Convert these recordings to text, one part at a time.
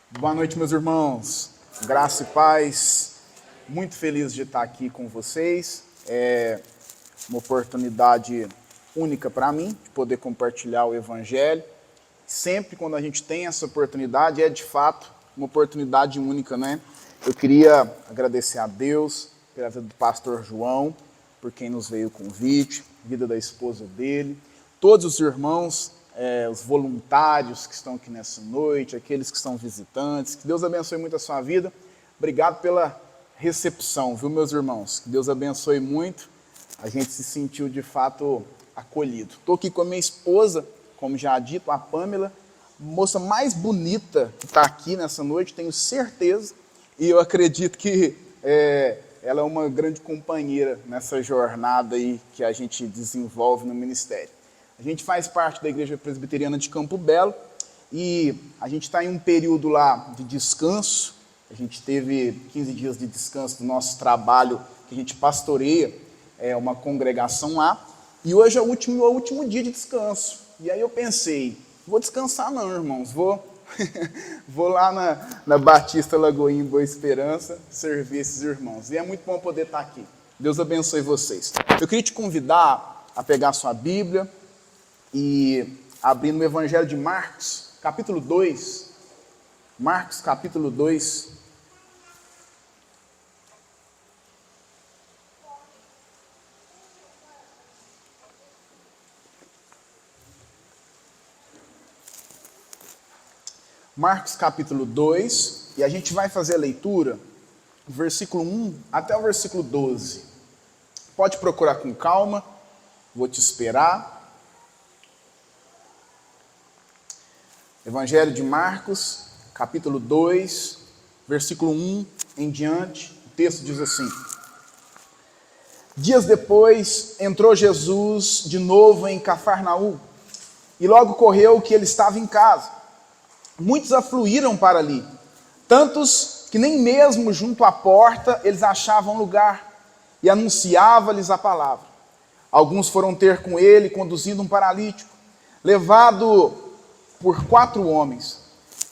Boa noite, meus irmãos. Graça e paz. Muito feliz de estar aqui com vocês. É uma oportunidade única para mim de poder compartilhar o Evangelho. Sempre quando a gente tem essa oportunidade, é de fato uma oportunidade única, né? Eu queria agradecer a Deus pela vida do pastor João, por quem nos veio o convite, vida da esposa dele, todos os irmãos, os voluntários que estão aqui nessa noite, aqueles que são visitantes, que Deus abençoe muito a sua vida. Obrigado pela recepção, viu, meus irmãos? Que Deus abençoe muito. A gente se sentiu, de fato, acolhido. Estou aqui com a minha esposa, como já dito, a Pamela, moça mais bonita que está aqui nessa noite, tenho certeza, e eu acredito que ela é uma grande companheira nessa jornada aí que a gente desenvolve no ministério. A gente faz parte da Igreja Presbiteriana de Campo Belo e a gente está em um período lá de descanso. A gente teve 15 dias de descanso do nosso trabalho, que a gente pastoreia uma congregação lá. E hoje é o último dia de descanso. E aí eu pensei, vou descansar não, irmãos, vou lá na Batista Lagoinha, em Boa Esperança, servir esses irmãos. E é muito bom poder estar aqui. Deus abençoe vocês. Eu queria te convidar a pegar a sua Bíblia e abrir no Evangelho de Marcos, capítulo 2. Marcos, capítulo 2. Marcos, capítulo 2, e a gente vai fazer a leitura do versículo 1 até o versículo 12. Pode procurar com calma, vou te esperar. Evangelho de Marcos, capítulo 2, versículo 1 em diante, o texto diz assim: Dias depois, entrou Jesus de novo em Cafarnaum, e logo correu que ele estava em casa. Muitos afluíram para ali, tantos que nem mesmo junto à porta eles achavam lugar, e anunciava-lhes a palavra. Alguns foram ter com ele, conduzindo um paralítico, levado por 4 homens,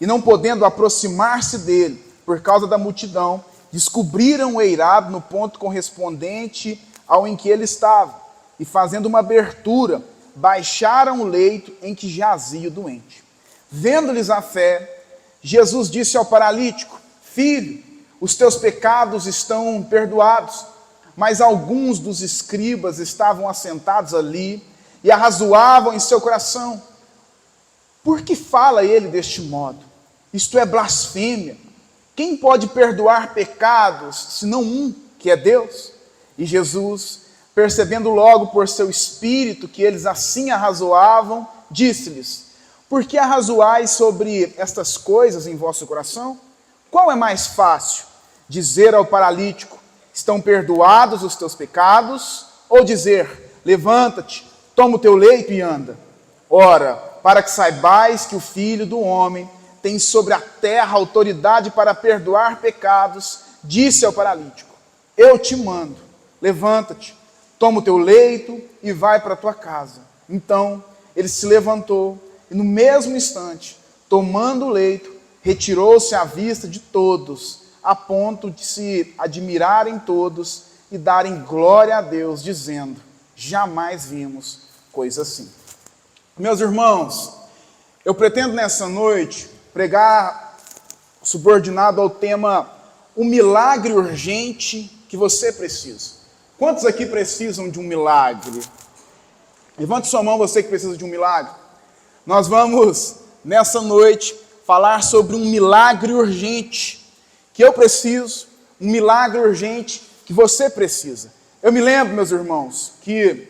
e não podendo aproximar-se dele, por causa da multidão, descobriram o eirado no ponto correspondente ao em que ele estava, e fazendo uma abertura, baixaram o leito em que jazia o doente. Vendo-lhes a fé, Jesus disse ao paralítico: Filho, os teus pecados estão perdoados. Mas alguns dos escribas estavam assentados ali e arrazoavam em seu coração: Por que fala ele deste modo? Isto é blasfêmia. Quem pode perdoar pecados, senão um, que é Deus? E Jesus, percebendo logo por seu espírito que eles assim arrazoavam, disse-lhes: Por que arrazoais sobre estas coisas em vosso coração? Qual é mais fácil? Dizer ao paralítico: Estão perdoados os teus pecados? Ou dizer: Levanta-te, toma o teu leito e anda? Ora, para que saibais que o Filho do Homem tem sobre a terra autoridade para perdoar pecados, disse ao paralítico: Eu te mando, levanta-te, toma o teu leito e vai para a tua casa. Então ele se levantou e no mesmo instante, tomando o leito, retirou-se à vista de todos, a ponto de se admirarem todos e darem glória a Deus, dizendo: Jamais vimos coisa assim. Meus irmãos, eu pretendo nessa noite pregar subordinado ao tema o milagre urgente que você precisa. Quantos aqui precisam de um milagre? Levante sua mão, você que precisa de um milagre. Nós vamos, nessa noite, falar sobre um milagre urgente que eu preciso, um milagre urgente que você precisa. Eu me lembro, meus irmãos, que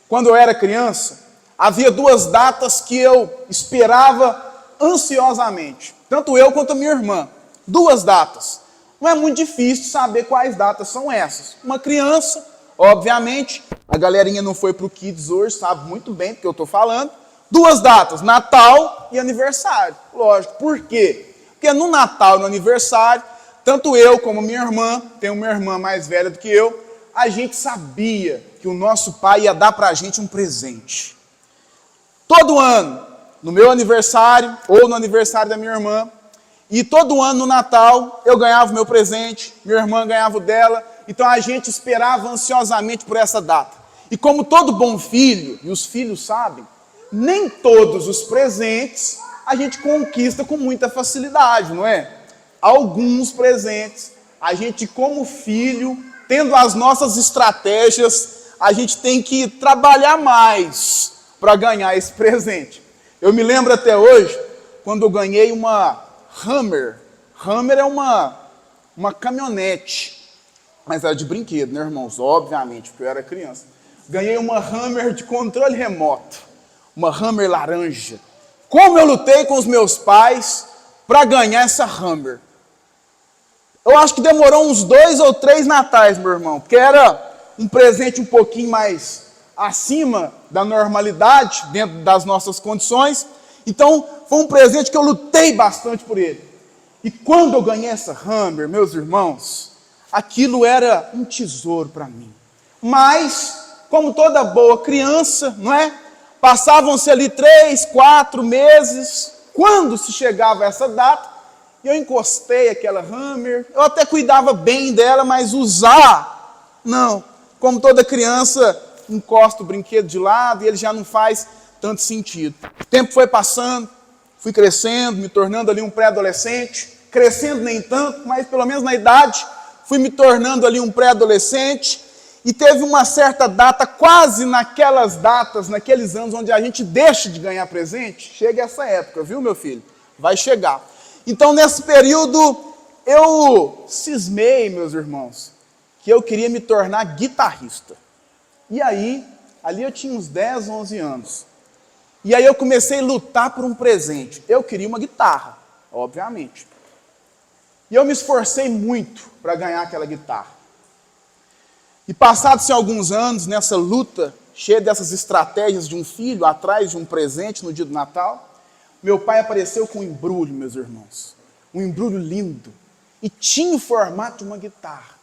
quando eu era criança, havia 2 datas que eu esperava ansiosamente, tanto eu quanto a minha irmã. 2 datas. Não é muito difícil saber quais datas são essas. Uma criança, obviamente, a galerinha não foi para o Kids hoje, sabe muito bem do que eu estou falando. 2 datas, Natal e aniversário. Lógico, por quê? Porque no Natal e no aniversário, tanto eu como minha irmã, tenho uma irmã mais velha do que eu, a gente sabia que o nosso pai ia dar para a gente um presente. Todo ano, no meu aniversário ou no aniversário da minha irmã, E todo ano no Natal eu ganhava o meu presente, minha irmã ganhava o dela, então a gente esperava ansiosamente por essa data. E como todo bom filho, e os filhos sabem, nem todos os presentes a gente conquista com muita facilidade, não é? Alguns presentes, a gente como filho, tendo as nossas estratégias, a gente tem que trabalhar mais para ganhar esse presente. Eu me lembro até hoje, quando eu ganhei uma Hummer. Hummer é uma caminhonete, mas era de brinquedo, né, irmãos? Obviamente, porque eu era criança. Ganhei uma Hummer de controle remoto, uma Hummer laranja. Como eu lutei com os meus pais para ganhar essa Hummer? Eu acho que demorou uns 2 ou 3 natais, meu irmão, porque era um presente um pouquinho mais acima da normalidade, dentro das nossas condições. Então, foi um presente que eu lutei bastante por ele. E quando eu ganhei essa Hummer, meus irmãos, aquilo era um tesouro para mim. Mas, como toda boa criança, não é? Passavam-se ali 3, 4 meses. Quando se chegava essa data, eu encostei aquela Hummer. Eu até cuidava bem dela, mas usar, não. Como toda criança, encosta o brinquedo de lado e ele já não faz tanto sentido. O tempo foi passando, fui crescendo, me tornando ali um pré-adolescente, crescendo nem tanto, mas pelo menos na idade, fui me tornando ali um pré-adolescente, e teve uma certa data, quase naquelas datas, naqueles anos onde a gente deixa de ganhar presente, chega essa época, viu, meu filho? Vai chegar. Então, nesse período, eu cismei, meus irmãos, que eu queria me tornar guitarrista. E aí, ali eu tinha uns 10, 11 anos. E aí eu comecei a lutar por um presente. Eu queria uma guitarra, obviamente. E eu me esforcei muito para ganhar aquela guitarra. E passados alguns anos, nessa luta, cheia dessas estratégias de um filho atrás de um presente no dia do Natal, meu pai apareceu com um embrulho, meus irmãos. Um embrulho lindo. E tinha o formato de uma guitarra.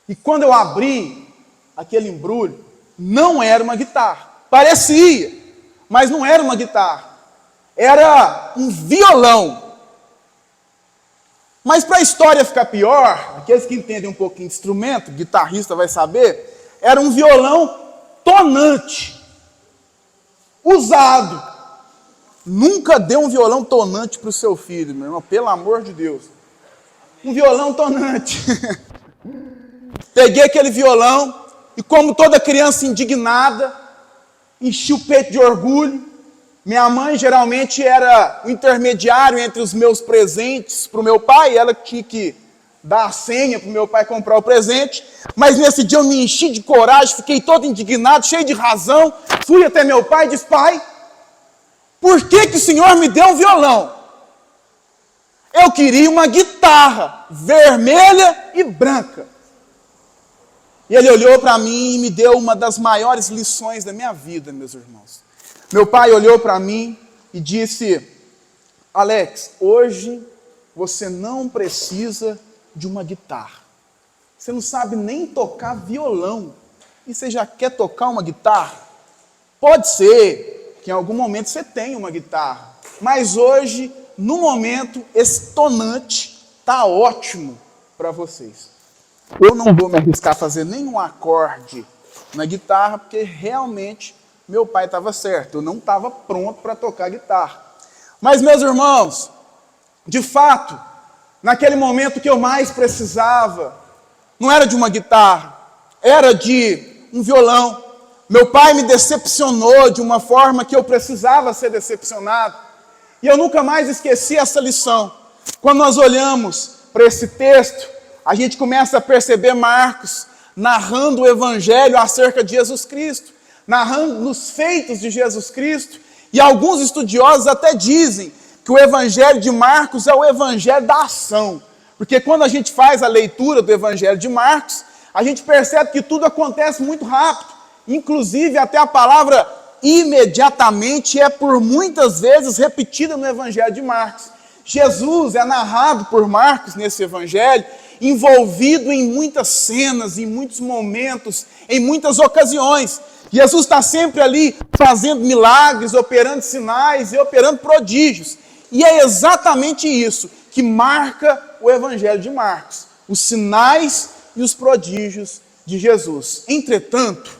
E quando eu abri aquele embrulho, não era uma guitarra. Parecia, mas não era uma guitarra. Era um violão. Mas para a história ficar pior, aqueles que entendem um pouquinho de instrumento, guitarrista vai saber, era um violão tonante, usado. Nunca dê um violão tonante para o seu filho, meu irmão, pelo amor de Deus. Um violão tonante. Peguei aquele violão e, como toda criança indignada, enchi o peito de orgulho. Minha mãe geralmente era o intermediário entre os meus presentes para o meu pai. Ela tinha que dar a senha para o meu pai comprar o presente. Mas nesse dia eu me enchi de coragem, fiquei todo indignado, cheio de razão. Fui até meu pai e disse: pai, por que o senhor me deu um violão? Eu queria uma guitarra vermelha e branca. E ele olhou para mim e me deu uma das maiores lições da minha vida, meus irmãos. Meu pai olhou para mim e disse: Alex, hoje você não precisa de uma guitarra. Você não sabe nem tocar violão. E você já quer tocar uma guitarra? Pode ser que em algum momento você tenha uma guitarra. Mas hoje, no momento, esse tonante está ótimo para vocês. Eu não vou me arriscar a fazer nenhum acorde na guitarra, porque realmente meu pai estava certo. Eu não estava pronto para tocar guitarra. Mas, meus irmãos, de fato, naquele momento que eu mais precisava, não era de uma guitarra, era de um violão. Meu pai me decepcionou de uma forma que eu precisava ser decepcionado. E eu nunca mais esqueci essa lição. Quando nós olhamos para esse texto, a gente começa a perceber Marcos narrando o evangelho acerca de Jesus Cristo, narrando os feitos de Jesus Cristo. E alguns estudiosos até dizem que o evangelho de Marcos é o evangelho da ação. Porque quando a gente faz a leitura do evangelho de Marcos, a gente percebe que tudo acontece muito rápido. Inclusive até a palavra imediatamente é por muitas vezes repetida no evangelho de Marcos. Jesus é narrado por Marcos nesse evangelho, envolvido em muitas cenas, em muitos momentos, em muitas ocasiões. Jesus está sempre ali fazendo milagres, operando sinais e operando prodígios. E é exatamente isso que que marca o Evangelho de Marcos: os sinais e os prodígios de Jesus. Entretanto,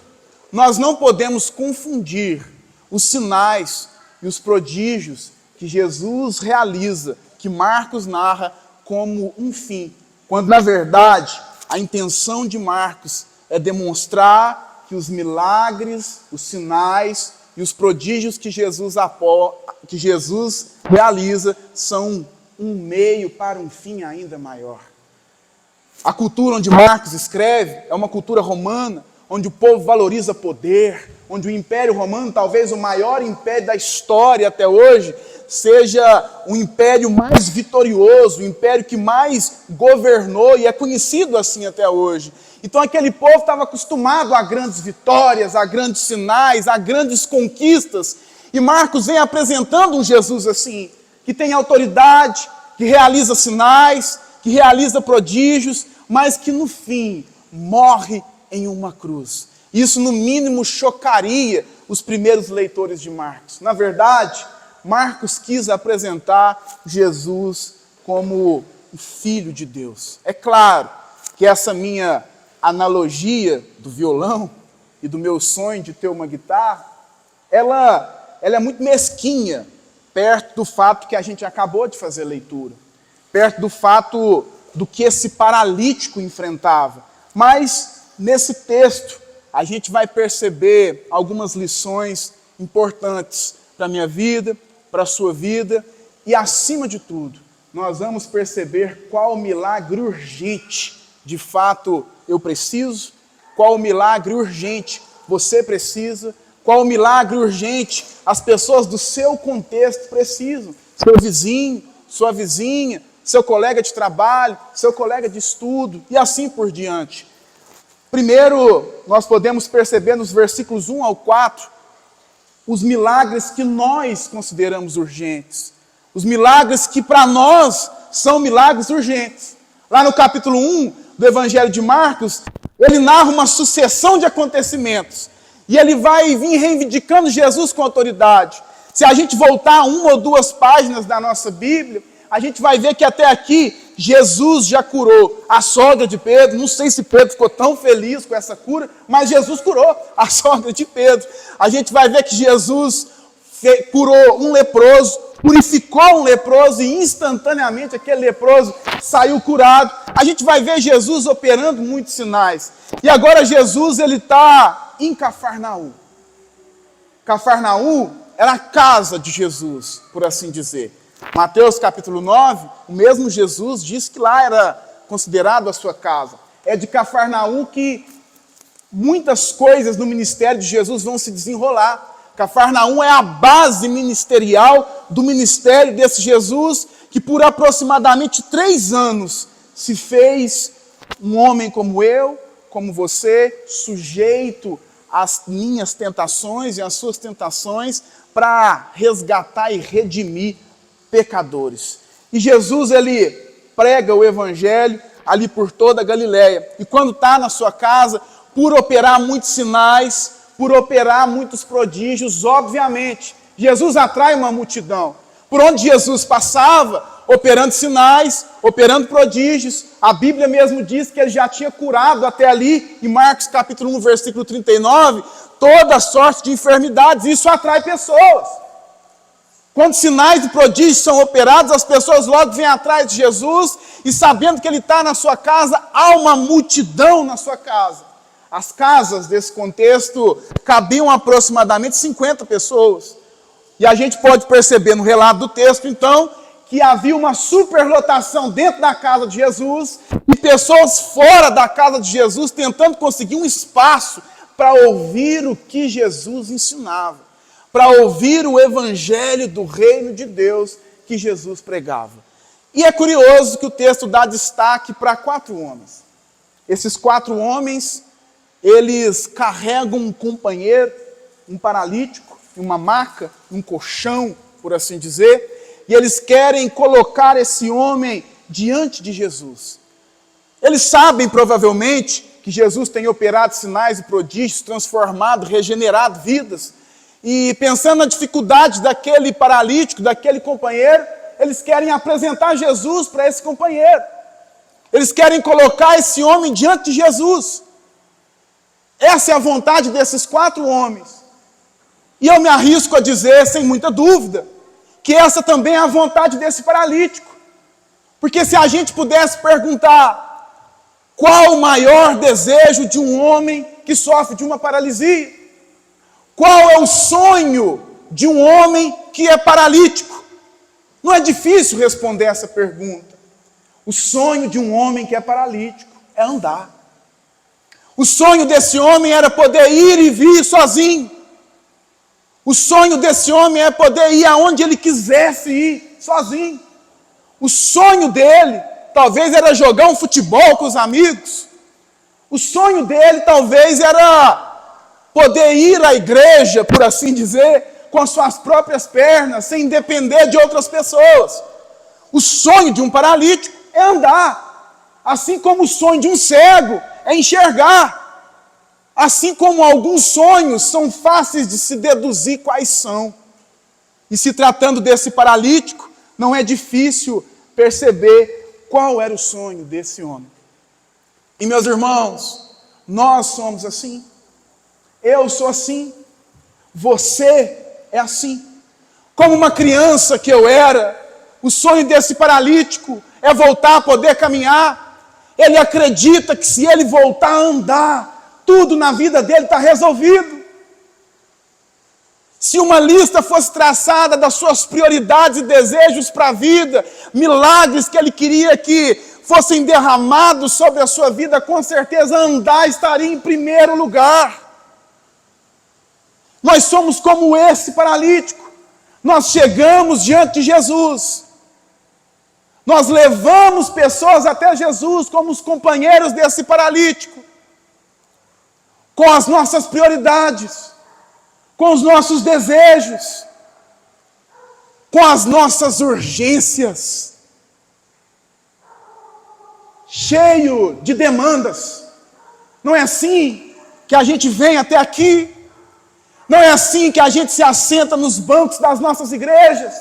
nós não podemos confundir os sinais e os prodígios que Jesus realiza, que Marcos narra, como um fim, quando na verdade a intenção de Marcos é demonstrar que os milagres, os sinais e os prodígios que Jesus realiza são um meio para um fim ainda maior. A cultura onde Marcos escreve é uma cultura romana, onde o povo valoriza poder, onde o Império Romano, talvez o maior império da história até hoje, seja o império mais vitorioso, o império que mais governou e é conhecido assim até hoje. Então aquele povo estava acostumado a grandes vitórias, a grandes sinais, a grandes conquistas, e Marcos vem apresentando um Jesus assim, que tem autoridade, que realiza sinais, que realiza prodígios, mas que no fim morre em uma cruz. Isso no mínimo chocaria os primeiros leitores de Marcos. Na verdade, Marcos quis apresentar Jesus como o Filho de Deus. É claro que essa minha analogia do violão e do meu sonho de ter uma guitarra, ela é muito mesquinha perto do fato que a gente acabou de fazer leitura, perto do fato do que esse paralítico enfrentava. Mas nesse texto a gente vai perceber algumas lições importantes para a minha vida, para a sua vida, e acima de tudo, nós vamos perceber qual milagre urgente de fato eu preciso, qual milagre urgente você precisa, qual milagre urgente as pessoas do seu contexto precisam. Seu vizinho, sua vizinha, seu colega de trabalho, seu colega de estudo, e assim por diante. Primeiro, nós podemos perceber nos versículos 1 ao 4, os milagres que nós consideramos urgentes. Os milagres que para nós são milagres urgentes. Lá no capítulo 1 do Evangelho de Marcos, ele narra uma sucessão de acontecimentos. E ele vai vir reivindicando Jesus com autoridade. Se a gente voltar 1 ou 2 páginas da nossa Bíblia, a gente vai ver que até aqui Jesus já curou a sogra de Pedro. Não sei se Pedro ficou tão feliz com essa cura, mas Jesus curou a sogra de Pedro. A gente vai ver que Jesus curou um leproso, purificou um leproso e instantaneamente aquele leproso saiu curado. A gente vai ver Jesus operando muitos sinais. E agora Jesus está em Cafarnaum. Cafarnaum era a casa de Jesus, por assim dizer. Mateus capítulo 9, o mesmo Jesus diz que lá era considerado a sua casa. É de Cafarnaum que muitas coisas no ministério de Jesus vão se desenrolar. Cafarnaum é a base ministerial do ministério desse Jesus, que por aproximadamente 3 anos se fez um homem como eu, como você, sujeito às minhas tentações e às suas tentações, para resgatar e redimir pecadores. E Jesus, ele prega o evangelho ali por toda a Galileia. E quando está na sua casa, por operar muitos sinais, por operar muitos prodígios, obviamente, Jesus atrai uma multidão. Por onde Jesus passava, operando sinais, operando prodígios, a Bíblia mesmo diz que ele já tinha curado até ali, em Marcos capítulo 1, versículo 39, toda sorte de enfermidades. Isso atrai pessoas. Quando sinais e prodígios são operados, as pessoas logo vêm atrás de Jesus, e sabendo que ele está na sua casa, há uma multidão na sua casa. As casas desse contexto cabiam aproximadamente 50 pessoas. E a gente pode perceber no relato do texto, então, que havia uma superlotação dentro da casa de Jesus e pessoas fora da casa de Jesus tentando conseguir um espaço para ouvir o que Jesus ensinava, para ouvir o evangelho do reino de Deus que Jesus pregava. E é curioso que o texto dá destaque para 4 homens. Esses 4 homens, eles carregam um companheiro, um paralítico, uma maca, um colchão, por assim dizer, e eles querem colocar esse homem diante de Jesus. Eles sabem, provavelmente, que Jesus tem operado sinais e prodígios, transformado, regenerado vidas, e pensando na dificuldade daquele paralítico, daquele companheiro, eles querem apresentar Jesus para esse companheiro. Eles querem colocar esse homem diante de Jesus. Essa é a vontade desses 4 homens. E eu me arrisco a dizer, sem muita dúvida, que essa também é a vontade desse paralítico. Porque se a gente pudesse perguntar qual o maior desejo de um homem que sofre de uma paralisia? Qual é o sonho de um homem que é paralítico? Não é difícil responder essa pergunta. O sonho de um homem que é paralítico é andar. O sonho desse homem era poder ir e vir sozinho. O sonho desse homem é poder ir aonde ele quisesse ir, sozinho. O sonho dele, talvez, era jogar um futebol com os amigos. O sonho dele, talvez, era poder ir à igreja, por assim dizer, com as suas próprias pernas, sem depender de outras pessoas. O sonho de um paralítico é andar. Assim como o sonho de um cego é enxergar. Assim como alguns sonhos são fáceis de se deduzir quais são. E se tratando desse paralítico, não é difícil perceber qual era o sonho desse homem. E meus irmãos, nós somos assim. Eu sou assim. Você é assim. Como uma criança que eu era, o sonho desse paralítico é voltar a poder caminhar. Ele acredita que se ele voltar a andar, tudo na vida dele está resolvido. Se uma lista fosse traçada das suas prioridades e desejos para a vida, milagres que ele queria que fossem derramados sobre a sua vida, com certeza andar estaria em primeiro lugar. Nós somos como esse paralítico. Nós chegamos diante de Jesus. Nós levamos pessoas até Jesus como os companheiros desse paralítico. Com as nossas prioridades, com os nossos desejos, com as nossas urgências, cheio de demandas. Não é assim que a gente vem até aqui, não é assim que a gente se assenta nos bancos das nossas igrejas,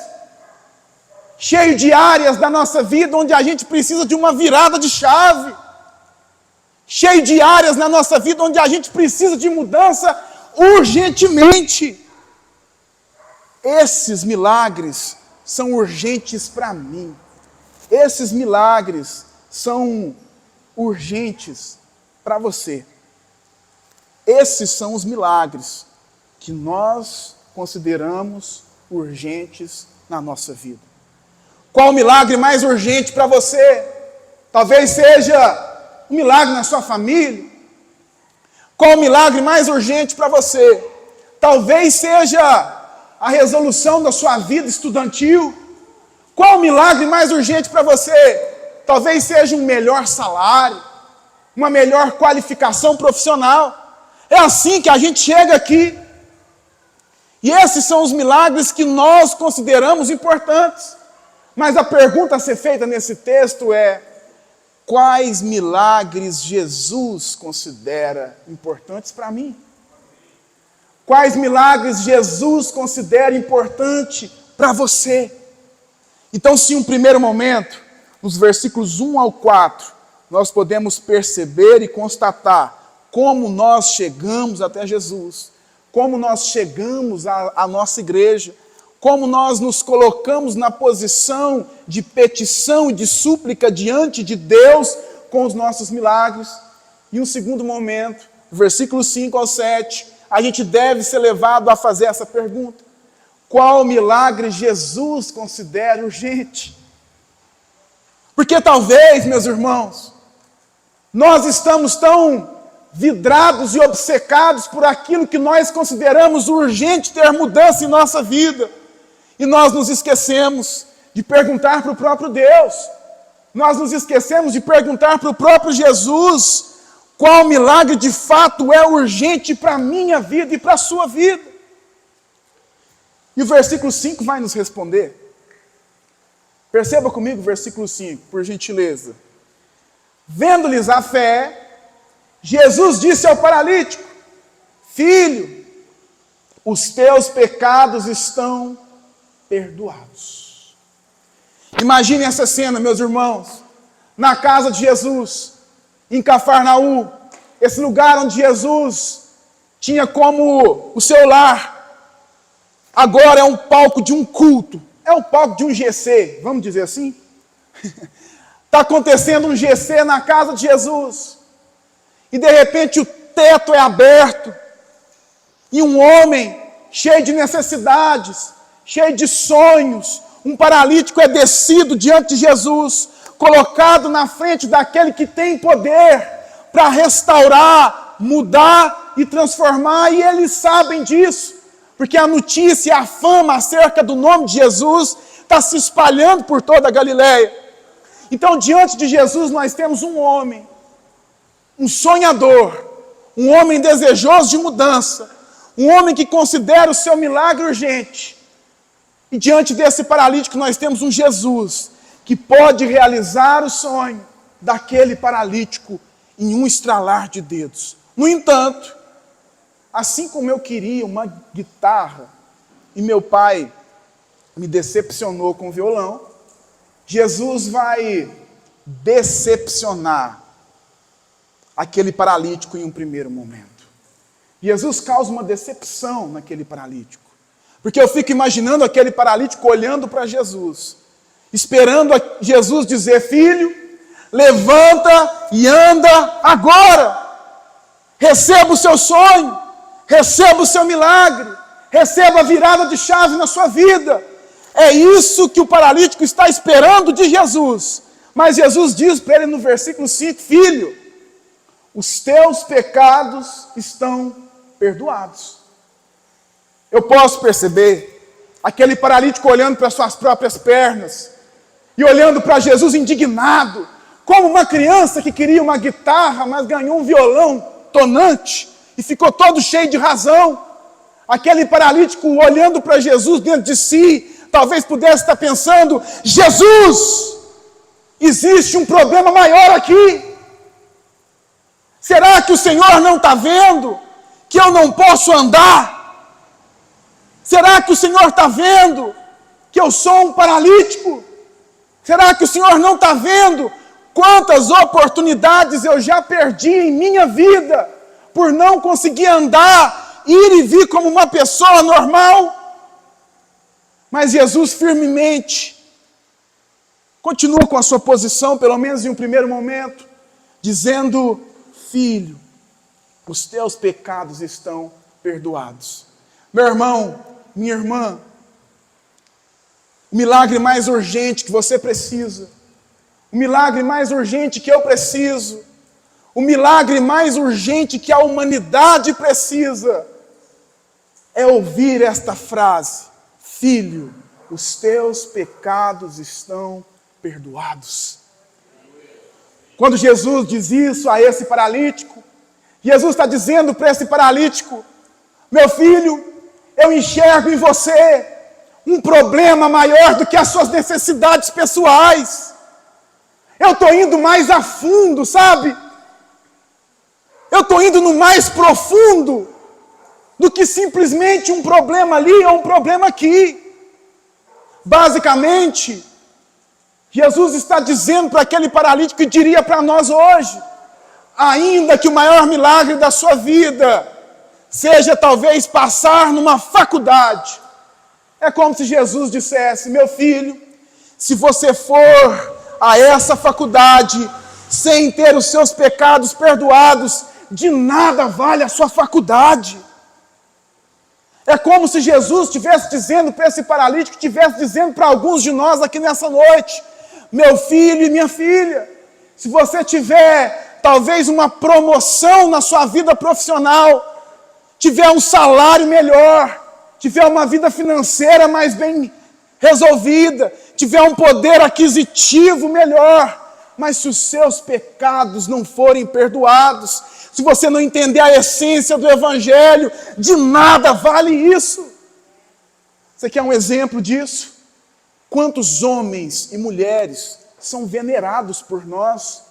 cheio de áreas da nossa vida onde a gente precisa de uma virada de chave, cheio de áreas na nossa vida onde a gente precisa de mudança urgentemente. Esses milagres são urgentes para mim. Esses milagres são urgentes para você. Esses são os milagres que nós consideramos urgentes na nossa vida. Qual o milagre mais urgente para você? Talvez seja um milagre na sua família. Qual o milagre mais urgente para você? Talvez seja a resolução da sua vida estudantil. Qual o milagre mais urgente para você? Talvez seja um melhor salário, uma melhor qualificação profissional. É assim que a gente chega aqui. E esses são os milagres que nós consideramos importantes. Mas a pergunta a ser feita nesse texto é: quais milagres Jesus considera importantes para mim? Quais milagres Jesus considera importante para você? Então, se em um primeiro momento, nos versículos 1 ao 4, nós podemos perceber e constatar como nós chegamos até Jesus, como nós chegamos à nossa igreja, como nós nos colocamos na posição de petição e de súplica diante de Deus com os nossos milagres. E um segundo momento, versículos 5 ao 7, a gente deve ser levado a fazer essa pergunta: qual milagre Jesus considera urgente? Porque talvez, meus irmãos, nós estamos tão vidrados e obcecados por aquilo que nós consideramos urgente ter mudança em nossa vida, e nós nos esquecemos de perguntar para o próprio Deus, nós nos esquecemos de perguntar para o próprio Jesus qual milagre de fato é urgente para a minha vida e para a sua vida. E o versículo 5 vai nos responder. Perceba comigo o versículo 5, por gentileza. Vendo-lhes a fé, Jesus disse ao paralítico: filho, os teus pecados estão perdoados. Imagine essa cena, meus irmãos, na casa de Jesus, em Cafarnaum, esse lugar onde Jesus tinha como o seu lar, agora é um palco de um culto, é o palco de um GC, vamos dizer assim? Está acontecendo um GC na casa de Jesus, e de repente o teto é aberto, e um homem cheio de necessidades, cheio de sonhos, um paralítico é descido diante de Jesus, colocado na frente daquele que tem poder para restaurar, mudar e transformar, e eles sabem disso, porque a notícia, a fama acerca do nome de Jesus está se espalhando por toda a Galileia. Então, diante de Jesus, nós temos um homem, um sonhador, um homem desejoso de mudança, um homem que considera o seu milagre urgente. E diante desse paralítico, nós temos um Jesus que pode realizar o sonho daquele paralítico em um estralar de dedos. No entanto, assim como eu queria uma guitarra e meu pai me decepcionou com o violão, Jesus vai decepcionar aquele paralítico em um primeiro momento. Jesus causa uma decepção naquele paralítico. Porque eu fico imaginando aquele paralítico olhando para Jesus, esperando Jesus dizer: filho, levanta e anda agora. Receba o seu sonho, receba o seu milagre, receba a virada de chave na sua vida. É isso que o paralítico está esperando de Jesus. Mas Jesus diz para ele no versículo 5, filho, os teus pecados estão perdoados. Eu posso perceber aquele paralítico olhando para suas próprias pernas e olhando para Jesus indignado, como uma criança que queria uma guitarra, mas ganhou um violão tonante e ficou todo cheio de razão. Aquele paralítico olhando para Jesus dentro de si, talvez pudesse estar pensando: Jesus, existe um problema maior aqui. Será que o Senhor não está vendo que eu não posso andar? Será que o Senhor está vendo que eu sou um paralítico? Será que o Senhor não está vendo quantas oportunidades eu já perdi em minha vida por não conseguir andar, ir e vir como uma pessoa normal? Mas Jesus firmemente continua com a sua posição, pelo menos em um primeiro momento, dizendo: filho, os teus pecados estão perdoados. Meu irmão, minha irmã, o milagre mais urgente que você precisa, o milagre mais urgente que eu preciso, o milagre mais urgente que a humanidade precisa, é ouvir esta frase: filho, os teus pecados estão perdoados. Quando Jesus diz isso a esse paralítico, Jesus está dizendo para esse paralítico: meu filho, eu enxergo em você um problema maior do que as suas necessidades pessoais. Eu estou indo mais a fundo, sabe? Eu estou indo no mais profundo do que simplesmente um problema ali ou um problema aqui. Basicamente, Jesus está dizendo para aquele paralítico, e diria para nós hoje: ainda que o maior milagre da sua vida seja talvez passar numa faculdade, é como se Jesus dissesse: meu filho, se você for a essa faculdade sem ter os seus pecados perdoados, de nada vale a sua faculdade. É como se Jesus estivesse dizendo para esse paralítico, estivesse dizendo para alguns de nós aqui nessa noite: meu filho e minha filha, se você tiver talvez uma promoção na sua vida profissional, tiver um salário melhor, tiver uma vida financeira mais bem resolvida, tiver um poder aquisitivo melhor, mas se os seus pecados não forem perdoados, se você não entender a essência do Evangelho, de nada vale isso. Você quer um exemplo disso? Quantos homens e mulheres são venerados por nós,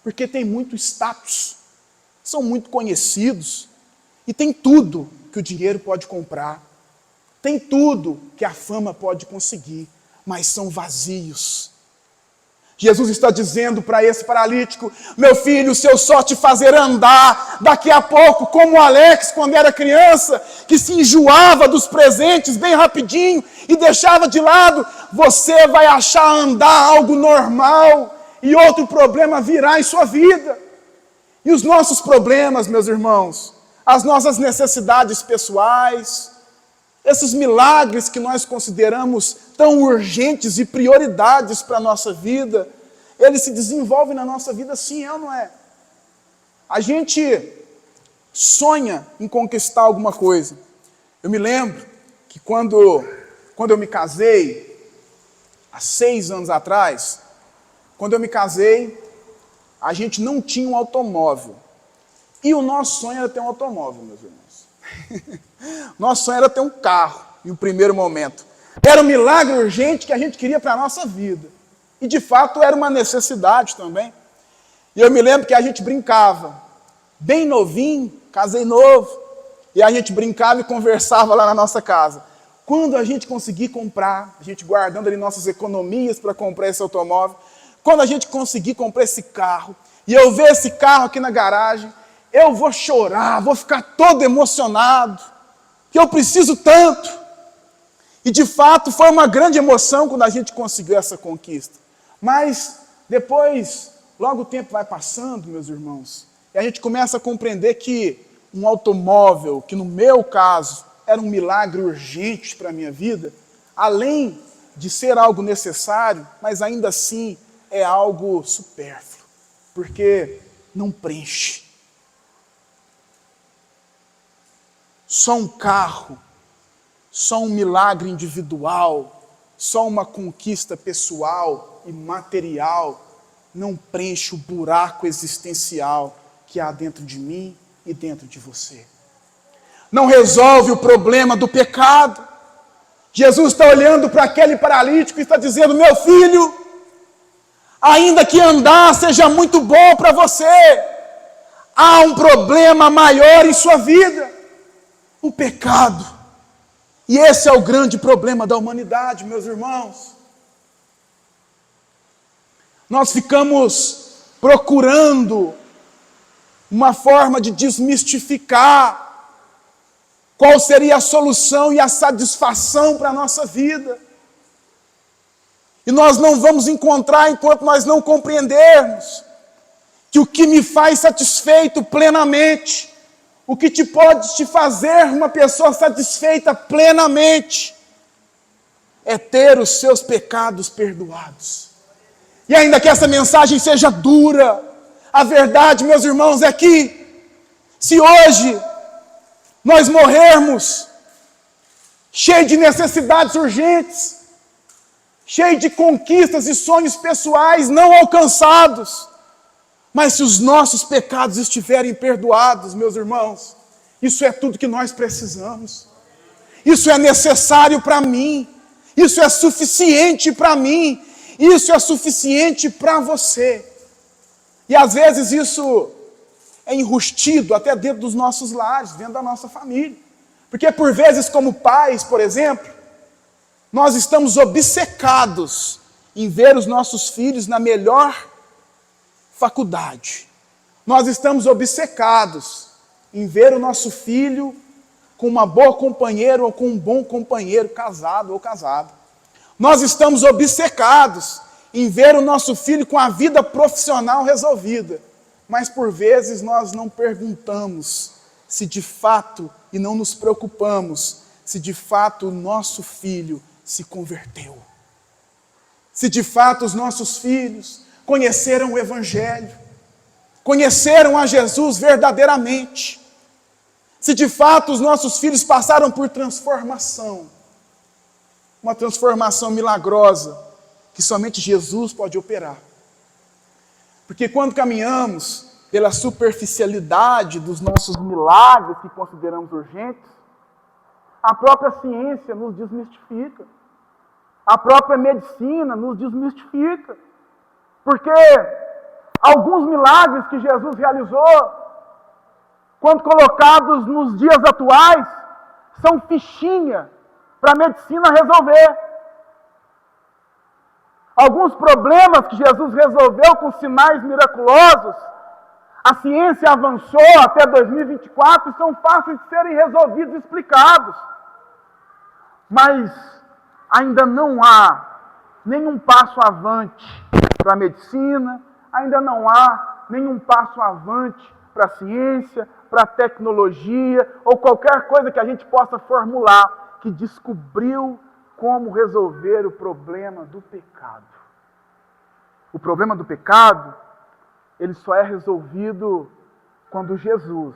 porque têm muito status, são muito conhecidos, e tem tudo que o dinheiro pode comprar, tem tudo que a fama pode conseguir, mas são vazios. Jesus está dizendo para esse paralítico: meu filho, se eu só te fazer andar, daqui a pouco, como o Alex, quando era criança, que se enjoava dos presentes bem rapidinho e deixava de lado, você vai achar andar algo normal e outro problema virá em sua vida. E os nossos problemas, meus irmãos, as nossas necessidades pessoais, esses milagres que nós consideramos tão urgentes e prioridades para a nossa vida, eles se desenvolvem na nossa vida, sim, é ou não é? A gente sonha em conquistar alguma coisa. Eu me lembro que quando eu me casei, há 6 anos atrás, quando eu me casei, a gente não tinha um automóvel. E o nosso sonho era ter um automóvel, meus irmãos. Nosso sonho era ter um carro, em um primeiro momento. Era um milagre urgente que a gente queria para a nossa vida. E de fato era uma necessidade também. E eu me lembro que a gente brincava, bem novinho, casei novo, e a gente brincava e conversava lá na nossa casa. Quando a gente conseguir comprar, a gente guardando ali nossas economias para comprar esse automóvel, quando a gente conseguir comprar esse carro, e eu ver esse carro aqui na garagem, eu vou chorar, vou ficar todo emocionado, que eu preciso tanto. E de fato foi uma grande emoção quando a gente conseguiu essa conquista. Mas depois, logo o tempo vai passando, meus irmãos, e a gente começa a compreender que um automóvel, que no meu caso era um milagre urgente para a minha vida, além de ser algo necessário, mas ainda assim é algo supérfluo, porque não preenche. Só um carro, só um milagre individual, só uma conquista pessoal e material não preenche o buraco existencial que há dentro de mim e dentro de você. Não resolve o problema do pecado. Jesus está olhando para aquele paralítico e está dizendo: meu filho, ainda que andar seja muito bom para você, há um problema maior em sua vida. O pecado. E esse é o grande problema da humanidade, meus irmãos. Nós ficamos procurando uma forma de desmistificar qual seria a solução e a satisfação para a nossa vida. E nós não vamos encontrar enquanto nós não compreendermos que o que me faz satisfeito plenamente, o que pode te fazer uma pessoa satisfeita plenamente, é ter os seus pecados perdoados. E ainda que essa mensagem seja dura, a verdade, meus irmãos, é que se hoje nós morrermos cheio de necessidades urgentes, cheio de conquistas e sonhos pessoais não alcançados, mas se os nossos pecados estiverem perdoados, meus irmãos, isso é tudo que nós precisamos. Isso é necessário para mim. Isso é suficiente para mim. Isso é suficiente para você. E às vezes isso é enrustido até dentro dos nossos lares, dentro da nossa família. Porque por vezes, como pais, por exemplo, nós estamos obcecados em ver os nossos filhos na melhor faculdade. Nós estamos obcecados em ver o nosso filho com uma boa companheira ou com um bom companheiro, casado ou casada. Nós estamos obcecados em ver o nosso filho com a vida profissional resolvida. Mas por vezes nós não perguntamos se de fato, e não nos preocupamos, se de fato o nosso filho se converteu. Se de fato os nossos filhos conheceram o Evangelho, conheceram a Jesus verdadeiramente, se de fato os nossos filhos passaram por transformação, uma transformação milagrosa, que somente Jesus pode operar. Porque quando caminhamos pela superficialidade dos nossos milagres que consideramos urgentes, a própria ciência nos desmistifica, a própria medicina nos desmistifica. Porque alguns milagres que Jesus realizou, quando colocados nos dias atuais, são fichinha para a medicina resolver. Alguns problemas que Jesus resolveu com sinais miraculosos, a ciência avançou até 2024 e são fáceis de serem resolvidos e explicados. Mas ainda não há nenhum passo avante para a medicina, ainda não há nenhum passo avante para a ciência, para a tecnologia, ou qualquer coisa que a gente possa formular, que descobriu como resolver o problema do pecado. O problema do pecado, ele só é resolvido quando Jesus,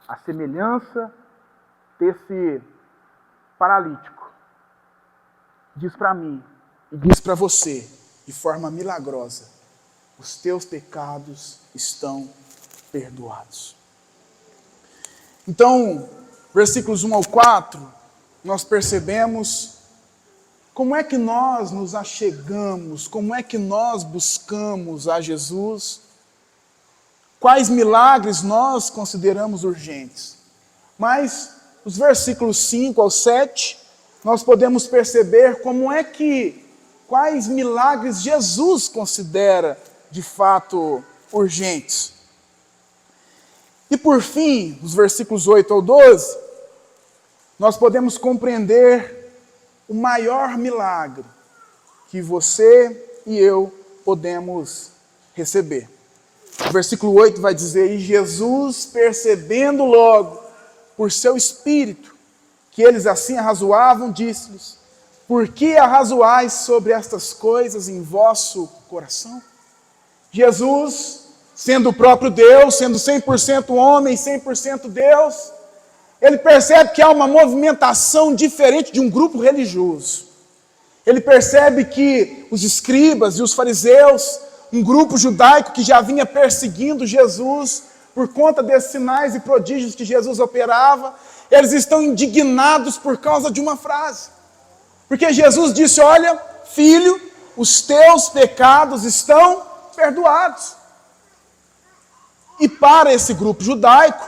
a semelhança desse paralítico, diz para mim e diz para você, de forma milagrosa: os teus pecados estão perdoados. Então, versículos 1 ao 4, nós percebemos como é que nós nos achegamos, como é que nós buscamos a Jesus, quais milagres nós consideramos urgentes. Mas, os versículos 5 ao 7, nós podemos perceber quais milagres Jesus considera de fato urgentes. E por fim, nos versículos 8 ao 12, nós podemos compreender o maior milagre que você e eu podemos receber. O versículo 8 vai dizer: e Jesus, percebendo logo por seu espírito que eles assim arrazoavam, disse-lhes: por que arrazoais sobre estas coisas em vosso coração? Jesus, sendo o próprio Deus, sendo 100% homem, 100% Deus, ele percebe que há uma movimentação diferente de um grupo religioso. Ele percebe que os escribas e os fariseus, um grupo judaico que já vinha perseguindo Jesus por conta desses sinais e prodígios que Jesus operava, eles estão indignados por causa de uma frase. Porque Jesus disse: olha, filho, os teus pecados estão perdoados. E para esse grupo judaico,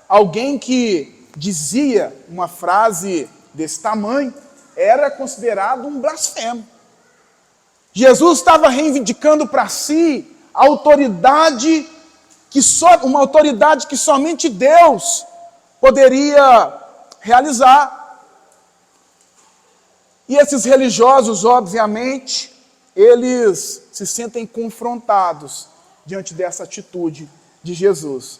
alguém que dizia uma frase desse tamanho era considerado um blasfemo. Jesus estava reivindicando para si a autoridade uma autoridade que somente Deus poderia realizar. E esses religiosos, obviamente, eles se sentem confrontados diante dessa atitude de Jesus.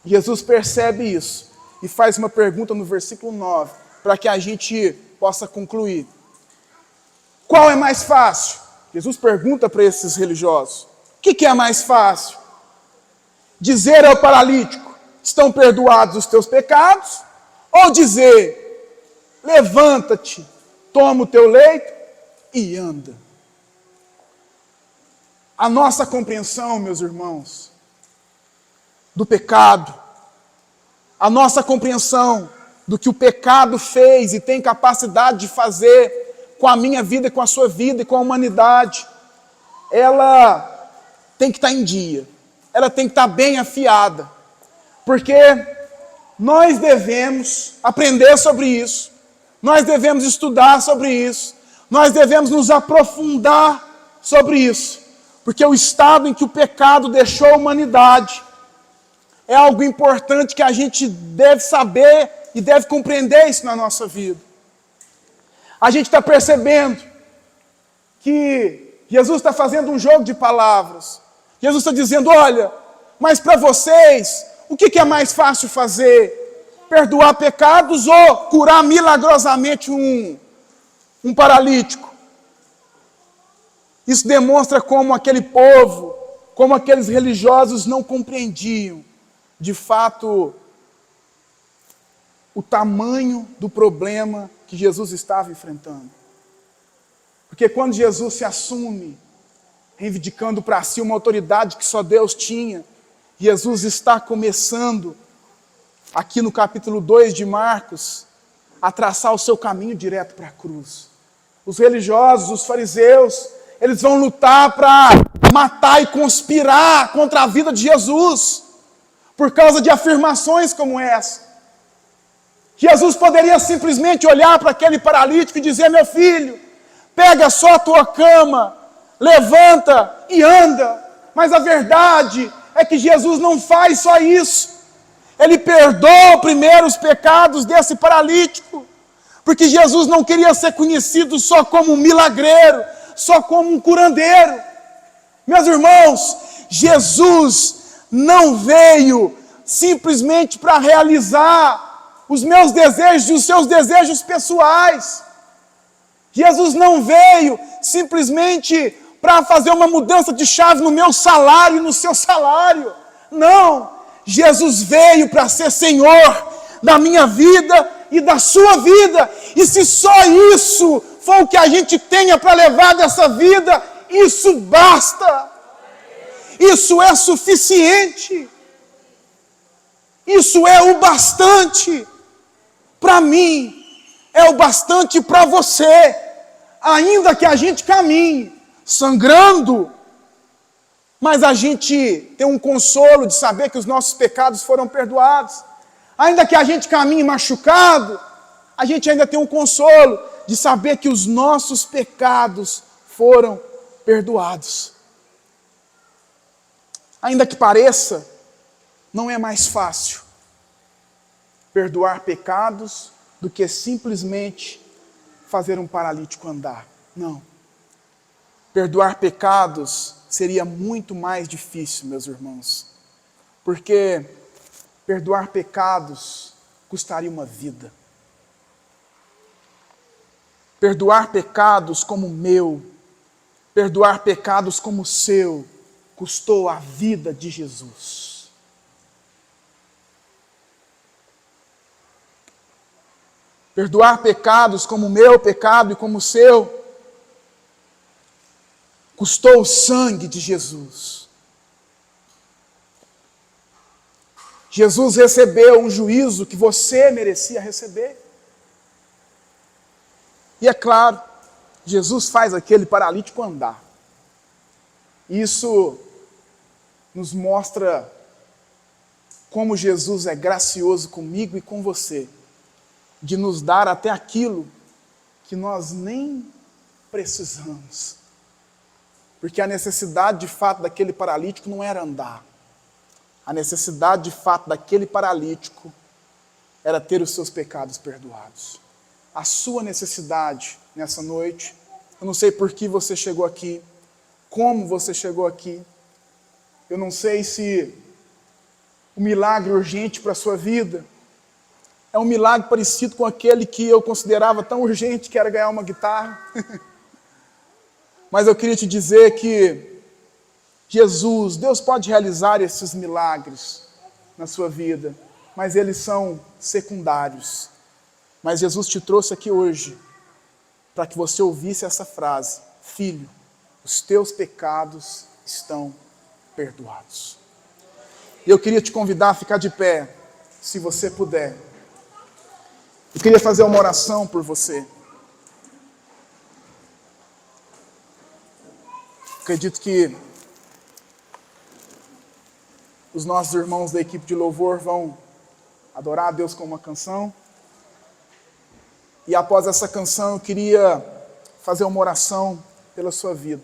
Jesus percebe isso e faz uma pergunta no versículo 9, para que a gente possa concluir. Qual é mais fácil? Jesus pergunta para esses religiosos: o que é mais fácil? Dizer ao paralítico: estão perdoados os teus pecados? Ou dizer: levanta-te, toma o teu leito e anda? A nossa compreensão, meus irmãos, do pecado, a nossa compreensão do que o pecado fez e tem capacidade de fazer com a minha vida, com a sua vida e com a humanidade, ela tem que estar em dia, ela tem que estar bem afiada, porque nós devemos aprender sobre isso, nós devemos estudar sobre isso, nós devemos nos aprofundar sobre isso, porque o estado em que o pecado deixou a humanidade é algo importante que a gente deve saber e deve compreender isso na nossa vida. A gente está percebendo que Jesus está fazendo um jogo de palavras. Jesus está dizendo: olha, mas para vocês, o que é mais fácil fazer? Perdoar pecados ou curar milagrosamente um paralítico? Isso demonstra como aquele povo, como aqueles religiosos não compreendiam, de fato, o tamanho do problema que Jesus estava enfrentando. Porque quando Jesus se assume, reivindicando para si uma autoridade que só Deus tinha, Jesus está começando, aqui no capítulo 2 de Marcos, a traçar o seu caminho direto para a cruz. Os religiosos, os fariseus, eles vão lutar para matar e conspirar contra a vida de Jesus, por causa de afirmações como essa. Jesus poderia simplesmente olhar para aquele paralítico e dizer: meu filho, pega só a tua cama, levanta e anda. Mas a verdade é que Jesus não faz só isso. Ele perdoa primeiro os pecados desse paralítico, porque Jesus não queria ser conhecido só como um milagreiro, só como um curandeiro. Meus irmãos, Jesus não veio simplesmente para realizar os meus desejos e os seus desejos pessoais. Jesus não veio simplesmente para fazer uma mudança de chave no meu salário e no seu salário. Não, Jesus veio para ser Senhor da minha vida e da sua vida. E se só isso for o que a gente tenha para levar dessa vida, isso basta. Isso é suficiente. Isso é o bastante para mim, é o bastante para você. Ainda que a gente caminhe sangrando, mas a gente tem um consolo de saber que os nossos pecados foram perdoados. Ainda que a gente caminhe machucado, a gente ainda tem um consolo de saber que os nossos pecados foram perdoados. Ainda que pareça, não é mais fácil perdoar pecados do que simplesmente fazer um paralítico andar. Não. Perdoar pecados seria muito mais difícil, meus irmãos. Porque perdoar pecados custaria uma vida. Perdoar pecados como o meu, perdoar pecados como o seu, custou a vida de Jesus. Perdoar pecados como o meu pecado e como o seu, custou o sangue de Jesus. Jesus recebeu um juízo que você merecia receber. E é claro, Jesus faz aquele paralítico andar. Isso nos mostra como Jesus é gracioso comigo e com você, de nos dar até aquilo que nós nem precisamos. Porque a necessidade de fato daquele paralítico não era andar. A necessidade de fato daquele paralítico era ter os seus pecados perdoados. A sua necessidade nessa noite, eu não sei por que você chegou aqui, como você chegou aqui, eu não sei se o milagre urgente para a sua vida é um milagre parecido com aquele que eu considerava tão urgente, que era ganhar uma guitarra. Mas eu queria te dizer que Jesus, Deus pode realizar esses milagres na sua vida, mas eles são secundários. Mas Jesus te trouxe aqui hoje para que você ouvisse essa frase: filho, os teus pecados estão perdoados. E eu queria te convidar a ficar de pé, se você puder. Eu queria fazer uma oração por você. Acredito que os nossos irmãos da equipe de louvor vão adorar a Deus com uma canção. E após essa canção eu queria fazer uma oração pela sua vida.